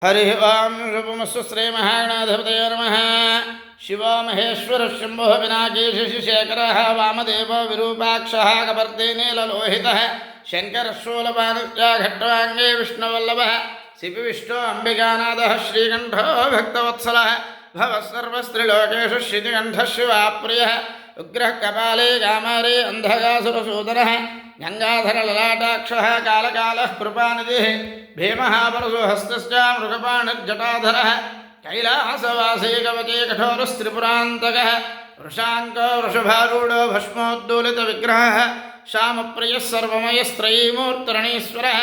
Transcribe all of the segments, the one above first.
हरि ओं शुभमस्तु श्री महागणाधिपतये नमः। शिवो महेश्वरः शम्भुः पिनाकी शशिशेखरः वामदेवो विरूपाक्षः कपर्दी नीललोहितः शङ्करः शूलपाणिश्च खट्वाङ्गे विष्णुवल्लभः शिवविष्णो अम्बिकानाथः श्रीकण्ठो भक्तवत्सलः भवः सर्वस्त्रिलोकेषु श्रीकण्ठः शिवाप्रियः उग्रः कपाले कामारे अन्धकासुरसूदनः गंगाधरललाटाक्षः कालकालः कृपानिधिः भीमः परशु हस्तश्च मृगपाणिर्जटाधरः कैलासवासी कवचे कठोरस्त्रिपुरान्तकः वृषाङ्को वृषभारूढो भस्मोद्दोलितविग्रहः श्यामप्रियः सर्वमयस्त्रयीमूर्तिरणीश्वरः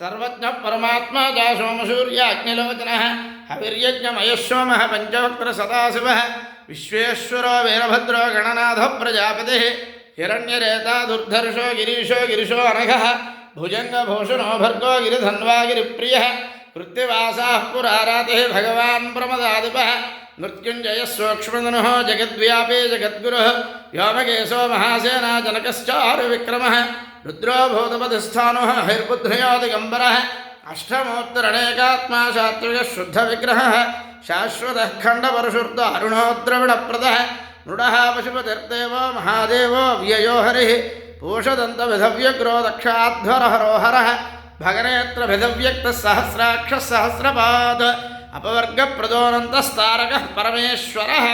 सर्वज्ञः परमात्मा च सोमसूर्याग्निलोचनः हविर्यज्ञमयः सोमः पञ्चवक्त्रसदाशिवः विश्वेश्वरो वीरभद्रो गणनाथः प्रजापतिः हिरण्यरेता दुर्धर्षो गिरीशो अनघः भुजङ्गभूषणो भर्गो गिरिधन्वा गिरिप्रियः कृत्तिवासाः पुरारातिः भगवान् प्रमदाधिपः मृत्युञ्जयः सूक्ष्मधनुः जगद्व्यापी जगद्गुरुः व्योमकेशो महासेना जनकश्चारुविक्रमः रुद्रो भूतपतिस्थानुः हरिर्बुद्ध्यो दिगम्बरः अष्टमोत्तरणेकात्मा सात्विकः शुद्धविग्रहः शाश्वतः खण्डपरशुर्द अरुणोद्रविणप्रदः मृडः पशुपतिर्देवो महादेवो व्ययो हरिः पूषदन्तविधव्यग्रो दक्षाध्वरहरोहरः भगनेत्रभिधव्यक्तः सहस्राक्षः सहस्रपाद अपवर्गप्रदोऽनन्तस्तारकः परमेश्वरः।